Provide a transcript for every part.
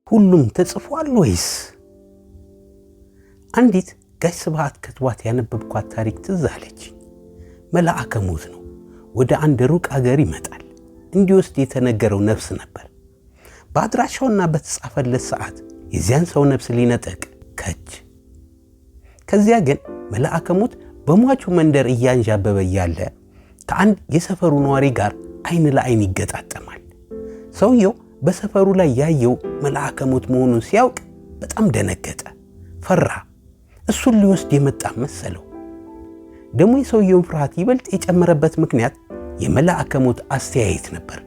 ሁሉም ተጽፏል ወይስ? አንዲት ጋሽ ስብሐት ከትዋት ያነበብኳት ታሪክ ትዝ አለች። መልአከ ሞት ነው። ወደ አንድ ሩቅ አገር ይመጣል። እንዲወስድ የተነገረው ነፍስ ነበር። በአድራሻውና በተጻፈለት ሰዓት የዚያን ሰው ነፍስ ሊነጠቅ ከች። ከዚያ ግን መልአከ ሞት በሟቹ መንደር እያንዣበበ እያለ ከአንድ የሰፈሩ ነዋሪ ጋር አይን ለአይን ይገጣጠማል። ሰውየው በሰፈሩ ላይ ያየው መልአከ ሞት መሆኑን ሲያውቅ በጣም ደነገጠ፣ ፈራ። እሱን ሊወስድ የመጣ መሰለው። ደግሞ የሰውየውን ፍርሃት ይበልጥ የጨመረበት ምክንያት የመልአከ ሞት አስተያየት ነበር።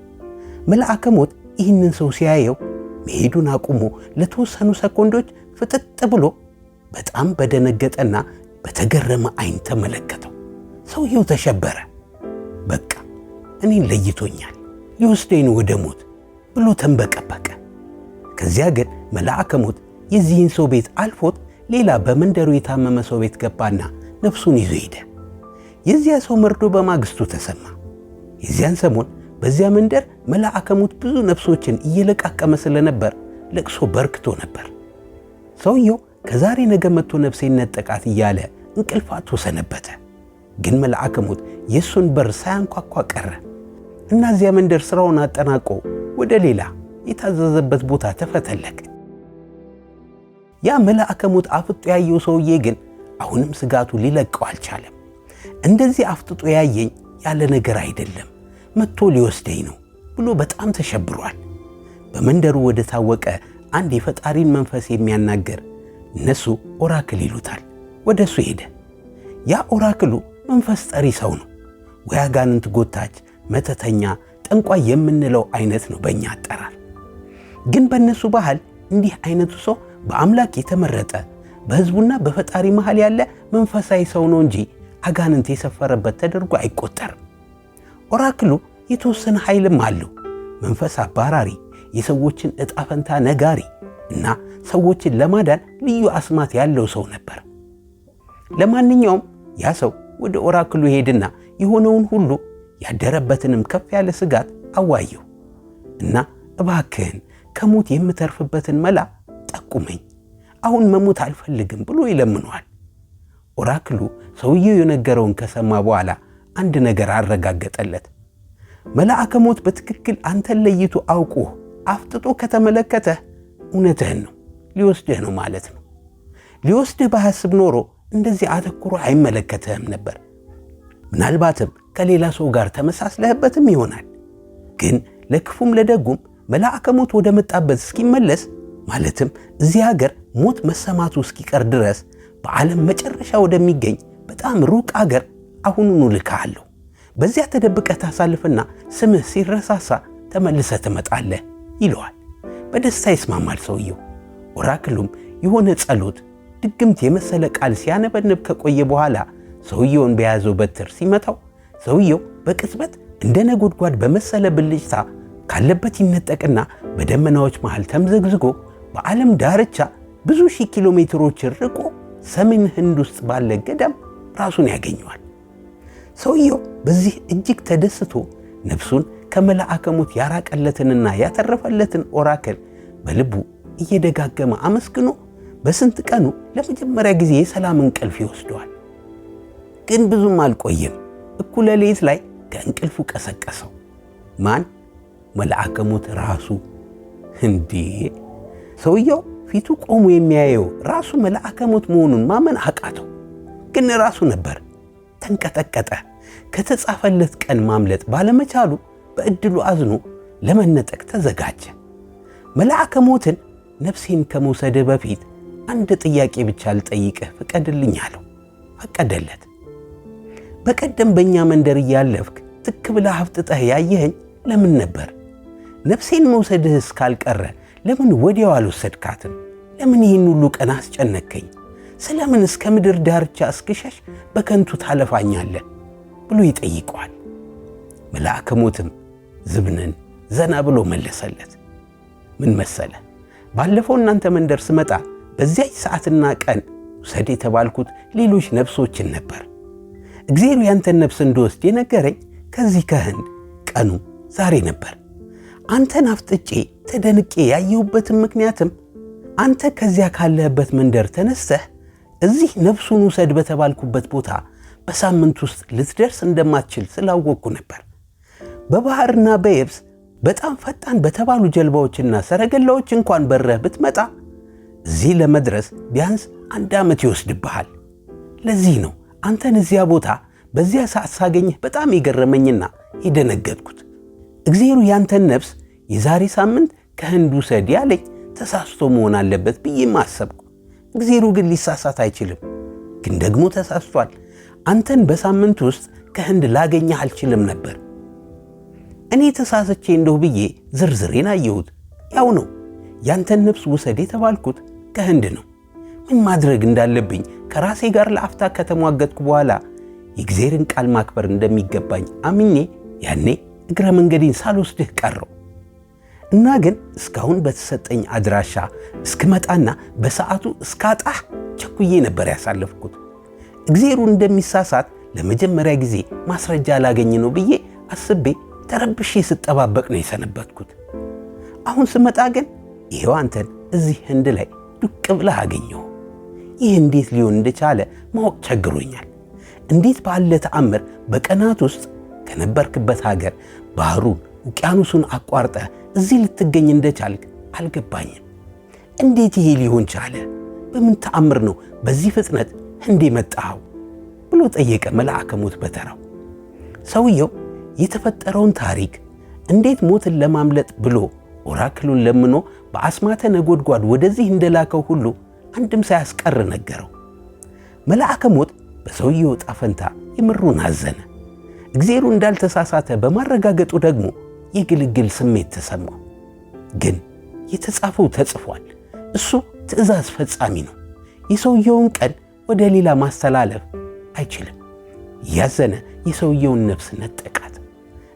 መልአከ ሞት ይህንን ሰው ሲያየው መሄዱን አቁሞ ለተወሰኑ ሰኮንዶች ፍጥጥ ብሎ በጣም በደነገጠና በተገረመ አይን ተመለከተው። ሰውየው ተሸበረ። በቃ እኔን ለይቶኛል፣ ሊወስደኝ ወደ ሞት ብሎ ተንበቀበቀ። ከዚያ ግን መልአከ ሞት የዚህን ሰው ቤት አልፎት ሌላ በመንደሩ የታመመ ሰው ቤት ገባና ነፍሱን ይዞ ሄደ። የዚያ ሰው መርዶ በማግስቱ ተሰማ። የዚያን ሰሞን በዚያ መንደር መልአከ ሞት ብዙ ነፍሶችን እየለቃቀመ ስለነበር ለቅሶ በርክቶ ነበር። ሰውየው ከዛሬ ነገ መጥቶ ነፍሴን ነጠቃት እያለ እንቅልፋቶ ሰነበተ። ግን መልአከ ሞት የእሱን በር ሳያንኳኳ ቀረ እና እዚያ መንደር ሥራውን አጠናቆ ወደ ሌላ የታዘዘበት ቦታ ተፈተለቀ። ያ መልአከ ሞት አፍጦ ያየው ሰውዬ ግን አሁንም ስጋቱ ሊለቀው አልቻለም። እንደዚህ አፍጥጦ ያየኝ ያለ ነገር አይደለም፣ መጥቶ ሊወስደኝ ነው ብሎ በጣም ተሸብሯል። በመንደሩ ወደ ታወቀ አንድ የፈጣሪን መንፈስ የሚያናገር እነሱ ኦራክል ይሉታል፣ ወደ እሱ ሄደ። ያ ኦራክሉ መንፈስ ጠሪ ሰው ነው። ወይ አጋንንት ጎታች፣ መተተኛ፣ ጠንቋይ የምንለው አይነት ነው በእኛ አጠራር። ግን በእነሱ ባህል እንዲህ አይነቱ ሰው በአምላክ የተመረጠ በሕዝቡና በፈጣሪ መሃል ያለ መንፈሳዊ ሰው ነው እንጂ አጋንንት የሰፈረበት ተደርጎ አይቆጠርም። ኦራክሉ የተወሰነ ኃይልም አለው። መንፈስ አባራሪ፣ የሰዎችን ዕጣ ፈንታ ነጋሪ እና ሰዎችን ለማዳን ልዩ አስማት ያለው ሰው ነበር። ለማንኛውም ያ ሰው ወደ ኦራክሉ ሄድና የሆነውን ሁሉ ያደረበትንም ከፍ ያለ ስጋት አዋየው እና እባክህን ከሞት የምተርፍበትን መላ ጠቁመኝ፣ አሁን መሞት አልፈልግም ብሎ ይለምነዋል። ኦራክሉ ሰውየው የነገረውን ከሰማ በኋላ አንድ ነገር አረጋገጠለት። መልአከ ሞት በትክክል አንተን ለይቶ አውቆህ አፍጥጦ ከተመለከተህ እውነትህን ነው፣ ሊወስድህ ነው ማለት ነው። ሊወስድህ ባያስብ ኖሮ እንደዚህ አተኩሮ አይመለከትህም ነበር። ምናልባትም ከሌላ ሰው ጋር ተመሳስለህበትም ይሆናል። ግን ለክፉም ለደጉም መልአከ ሞት ወደ መጣበት እስኪመለስ ማለትም እዚህ ሀገር ሞት መሰማቱ እስኪቀር ድረስ በዓለም መጨረሻ ወደሚገኝ በጣም ሩቅ አገር አሁኑኑ ልካለሁ። በዚያ ተደብቀህ ታሳልፍና ስምህ ሲረሳሳ ተመልሰህ ትመጣለህ ይለዋል። በደስታ ይስማማል ሰውየው። ኦራክሉም የሆነ ጸሎት፣ ድግምት የመሰለ ቃል ሲያነበንብ ከቆየ በኋላ ሰውየውን በያዘው በትር ሲመታው ሰውየው በቅጽበት እንደ ነጎድጓድ በመሰለ ብልጭታ ካለበት ይነጠቅና በደመናዎች መሃል ተምዘግዝጎ በዓለም ዳርቻ ብዙ ሺህ ኪሎ ሜትሮችን ርቆ ሰሜን ህንድ ውስጥ ባለ ገዳም ራሱን ያገኘዋል። ሰውየው በዚህ እጅግ ተደስቶ ነፍሱን ከመልአከ ሞት ያራቀለትንና ያተረፈለትን ኦራክል በልቡ እየደጋገመ አመስግኖ በስንት ቀኑ ለመጀመሪያ ጊዜ የሰላም እንቅልፍ ይወስደዋል። ግን ብዙም አልቆየም። እኩለ ሌሊት ላይ ከእንቅልፉ ቀሰቀሰው። ማን? መልአከ ሞት ራሱ። እንዴ! ሰውየው ፊቱ ቆሞ የሚያየው ራሱ መልአከ ሞት መሆኑን ማመን አቃተው። ግን ራሱ ነበር። ተንቀጠቀጠ። ከተጻፈለት ቀን ማምለጥ ባለመቻሉ በእድሉ አዝኖ ለመነጠቅ ተዘጋጀ። መልአከ ሞትን ነፍሴን ከመውሰድህ በፊት አንድ ጥያቄ ብቻ ልጠይቅህ ፍቀድልኝ አለው። ፈቀደለት። በቀደም በእኛ መንደር እያለፍክ ትክ ብለህ አፍጥጠህ ያየኸኝ ለምን ነበር? ነፍሴን መውሰድህ እስካልቀረ ለምን ወዲያው አልወሰድካትም? ለምን ይህን ሁሉ ቀን አስጨነከኝ? ስለምን እስከ ምድር ዳርቻ እስክሸሽ በከንቱ ታለፋኛለህ? ብሎ ይጠይቀዋል። መልአከ ሞትም ዝብንን ዘና ብሎ መለሰለት። ምን መሰለ? ባለፈው እናንተ መንደር ስመጣ በዚያች ሰዓትና ቀን ውሰድ የተባልኩት ሌሎች ነፍሶችን ነበር። እግዚአብሔር ያንተን ነፍስ እንድወስድ የነገረኝ ከዚህ ከህንድ ቀኑ ዛሬ ነበር። አንተን አፍጥጬ ተደንቄ ያየሁበትን ምክንያትም አንተ ከዚያ ካለህበት መንደር ተነስተህ እዚህ ነፍሱን ውሰድ በተባልኩበት ቦታ በሳምንት ውስጥ ልትደርስ እንደማትችል ስላወቅኩ ነበር። በባህርና በየብስ በጣም ፈጣን በተባሉ ጀልባዎችና ሰረገላዎች እንኳን በረህ ብትመጣ እዚህ ለመድረስ ቢያንስ 1 ዓመት ይወስድብሃል። ለዚህ ነው አንተን እዚያ ቦታ በዚያ ሰዓት ሳገኝህ በጣም የገረመኝና የደነገጥኩት። እግዚአብሔር ያንተን ነፍስ የዛሬ ሳምንት ከህንድ ውሰድ ያለኝ ተሳስቶ መሆን አለበት ብዬ አሰብኩ። እግዚአብሔር ግን ሊሳሳት አይችልም። ግን ደግሞ ተሳስቷል። አንተን በሳምንት ውስጥ ከህንድ ላገኘህ አልችልም ነበር። እኔ ተሳስቼ እንደው ብዬ ዝርዝሬን አየሁት። ያው ነው ያንተን ነፍስ ውሰድ የተባልኩት ከህንድ ነው። ምን ማድረግ እንዳለብኝ ከራሴ ጋር ለአፍታ ከተሟገትኩ በኋላ የእግዚአብሔርን ቃል ማክበር እንደሚገባኝ አምኜ ያኔ እግረ መንገዴን ሳልወስድህ ቀረው እና ግን እስካሁን በተሰጠኝ አድራሻ እስክመጣና በሰዓቱ እስካጣህ ቸኩዬ ነበር ያሳለፍኩት። እግዚአብሔሩ እንደሚሳሳት ለመጀመሪያ ጊዜ ማስረጃ ላገኝ ነው ብዬ አስቤ ተረብሼ ስጠባበቅ ነው የሰነበትኩት። አሁን ስመጣ ግን ይሄው አንተን እዚህ ህንድ ላይ ዱቅ ብለህ አገኘሁ። ይህ እንዴት ሊሆን እንደቻለ ማወቅ ቸግሮኛል። እንዴት ባለ ተአምር በቀናት ውስጥ ከነበርክበት ሀገር ባህሩን ውቅያኖሱን አቋርጠህ እዚህ ልትገኝ እንደቻልክ አልገባኝም። እንዴት ይሄ ሊሆን ቻለ? በምን ተአምር ነው በዚህ ፍጥነት ህንድ የመጣኸው? ብሎ ጠየቀ መልአከ ሞት በተራው። ሰውየው የተፈጠረውን ታሪክ እንዴት ሞትን ለማምለጥ ብሎ ኦራክሉን ለምኖ በአስማተ ነጎድጓድ ወደዚህ እንደላከው ሁሉ አንድም ሳያስቀር ነገረው። መልአከ ሞት በሰውየው ዕጣ ፈንታ የምሩን አዘነ። እግዚአብሔሩ እንዳልተሳሳተ በማረጋገጡ ደግሞ የግልግል ስሜት ተሰማው። ግን የተጻፈው ተጽፏል። እሱ ትእዛዝ ፈጻሚ ነው። የሰውየውን ቀን ወደ ሌላ ማስተላለፍ አይችልም። ያዘነ የሰውየውን ነፍስ ነጠቃት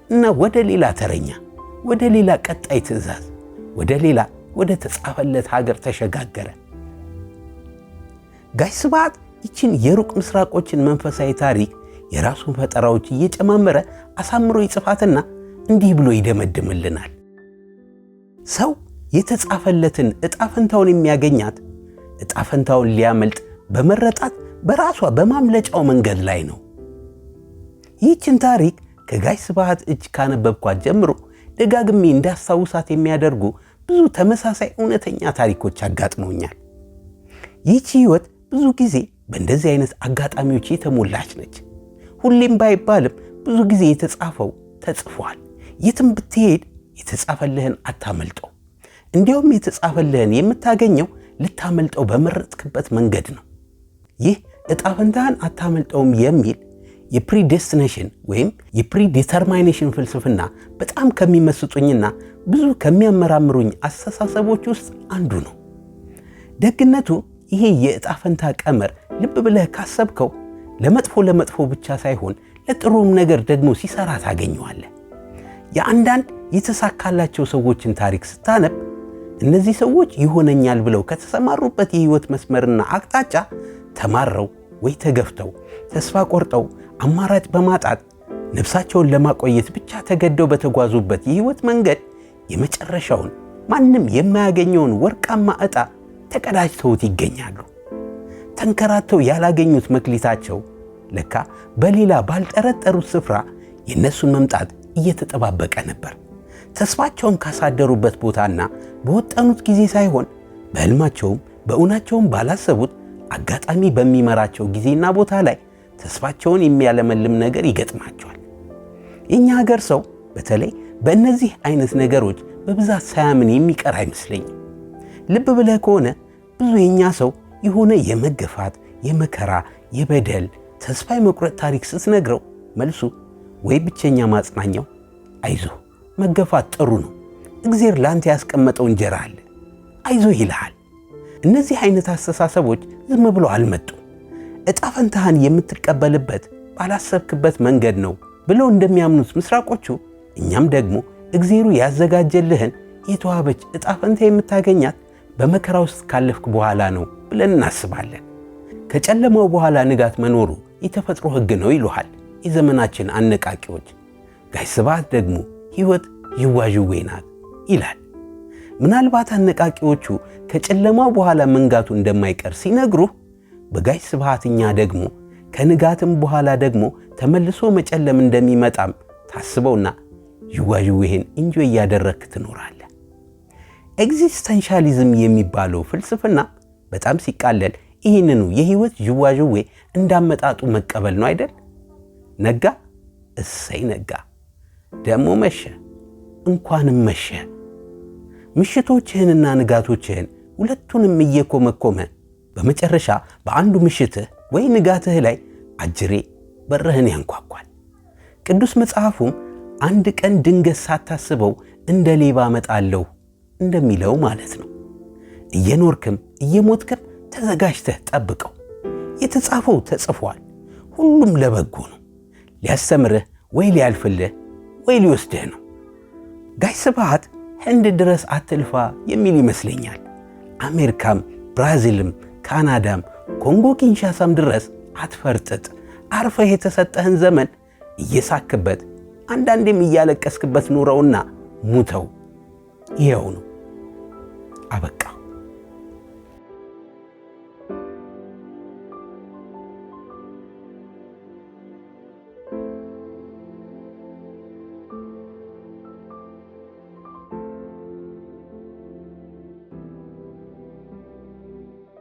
እና ወደ ሌላ ተረኛ፣ ወደ ሌላ ቀጣይ ትእዛዝ፣ ወደ ተጻፈለት ሀገር ተሸጋገረ። ጋሽ ስብሐት ይችን የሩቅ ምስራቆችን መንፈሳዊ ታሪክ የራሱን ፈጠራዎች እየጨማመረ አሳምሮ ይጽፋትና እንዲህ ብሎ ይደመድምልናል። ሰው የተጻፈለትን ዕጣ ፈንታውን የሚያገኛት ዕጣ ፈንታውን ሊያመልጥ በመረጣት በራሷ በማምለጫው መንገድ ላይ ነው። ይህችን ታሪክ ከጋሽ ስብሐት እጅ ካነበብኳት ጀምሮ ደጋግሜ እንዳስታውሳት የሚያደርጉ ብዙ ተመሳሳይ እውነተኛ ታሪኮች አጋጥመውኛል። ይህች ሕይወት ብዙ ጊዜ በእንደዚህ አይነት አጋጣሚዎች የተሞላች ነች። ሁሌም ባይባልም ብዙ ጊዜ የተጻፈው ተጽፏል። የትም ብትሄድ የተጻፈልህን አታመልጠው። እንዲያውም የተጻፈልህን የምታገኘው ልታመልጠው በመረጥክበት መንገድ ነው። ይህ ዕጣ ፈንታህን አታመልጠውም የሚል የፕሪዴስቲኔሽን ወይም የፕሪዲተርማይኔሽን ፍልስፍና በጣም ከሚመስጡኝና ብዙ ከሚያመራምሩኝ አስተሳሰቦች ውስጥ አንዱ ነው። ደግነቱ ይሄ የዕጣ ፈንታ ቀመር ልብ ብለህ ካሰብከው ለመጥፎ ብቻ ሳይሆን ለጥሩም ነገር ደግሞ ሲሰራ ታገኘዋለህ። የአንዳንድ የተሳካላቸው ሰዎችን ታሪክ ስታነብ እነዚህ ሰዎች ይሆነኛል ብለው ከተሰማሩበት የህይወት መስመርና አቅጣጫ ተማረው ወይ ተገፍተው ተስፋ ቆርጠው አማራጭ በማጣት ነፍሳቸውን ለማቆየት ብቻ ተገደው በተጓዙበት የህይወት መንገድ የመጨረሻውን ማንም የማያገኘውን ወርቃማ ዕጣ ተቀዳጅተውት ይገኛሉ። ተንከራተው ያላገኙት መክሊታቸው ለካ በሌላ ባልጠረጠሩት ስፍራ የነሱን መምጣት እየተጠባበቀ ነበር። ተስፋቸውን ካሳደሩበት ቦታና በወጠኑት ጊዜ ሳይሆን በህልማቸውም በእውናቸውም ባላሰቡት አጋጣሚ በሚመራቸው ጊዜና ቦታ ላይ ተስፋቸውን የሚያለመልም ነገር ይገጥማቸዋል። የኛ ሀገር ሰው በተለይ በእነዚህ አይነት ነገሮች በብዛት ሳያምን የሚቀር አይመስለኝም። ልብ ብለህ ከሆነ ብዙ የኛ ሰው የሆነ የመገፋት፣ የመከራ፣ የበደል፣ ተስፋ የመቁረጥ ታሪክ ስትነግረው መልሱ ወይ ብቸኛ ማጽናኛው አይዞህ መገፋት ጥሩ ነው፣ እግዚአብሔር ላንተ ያስቀመጠው እንጀራ አለ፣ አይዞህ ይልሃል። እነዚህ አይነት አስተሳሰቦች ዝም ብሎ አልመጡም። ዕጣ ፈንታህን የምትቀበልበት ባላሰብክበት መንገድ ነው ብለው እንደሚያምኑት ምስራቆቹ እኛም ደግሞ እግዚአብሔር ያዘጋጀልህን የተዋበች ዕጣ ፈንታ የምታገኛት በመከራ ውስጥ ካለፍክ በኋላ ነው ብለን እናስባለን። ከጨለማው በኋላ ንጋት መኖሩ የተፈጥሮ ሕግ ነው ይሉሃል የዘመናችን አነቃቂዎች። ጋሽ ስብሐት ደግሞ ሕይወት ዥዋዥዌ ናት ይላል። ምናልባት አነቃቂዎቹ ከጨለማው በኋላ መንጋቱ እንደማይቀር ሲነግሩህ፣ በጋሽ ስብሃትኛ ደግሞ ከንጋትም በኋላ ደግሞ ተመልሶ መጨለም እንደሚመጣም ታስበውና ዥዋዥዌህን እንጆይ እያደረግክ ትኖራለህ። ኤግዚስተንሻሊዝም የሚባለው ፍልስፍና በጣም ሲቃለል ይህንኑ የህይወት ዥዋዥዌ እንዳመጣጡ መቀበል ነው አይደል? ነጋ፣ እሰይ ነጋ፣ ደግሞ መሸ፣ እንኳንም መሸ። ምሽቶችህንና ንጋቶችህን ሁለቱንም እየኮመኮመ በመጨረሻ በአንዱ ምሽትህ ወይ ንጋትህ ላይ አጅሬ በርህን ያንኳኳል። ቅዱስ መጽሐፉም አንድ ቀን ድንገት ሳታስበው እንደ ሌባ እመጣለሁ እንደሚለው ማለት ነው። እየኖርክም እየሞትክም ተዘጋጅተህ ጠብቀው። የተጻፈው ተጽፏል። ሁሉም ለበጎ ነው። ሊያስተምርህ ወይ ሊያልፍልህ ወይ ሊወስድህ ነው። ጋሽ ስብሃት ህንድ ድረስ አትልፋ የሚል ይመስለኛል። አሜሪካም፣ ብራዚልም፣ ካናዳም፣ ኮንጎ ኪንሻሳም ድረስ አትፈርጥጥ። አርፈህ የተሰጠህን ዘመን እየሳክበት አንዳንዴም እያለቀስክበት ኑረውና ሙተው። ይኸው ነው። አበቃ።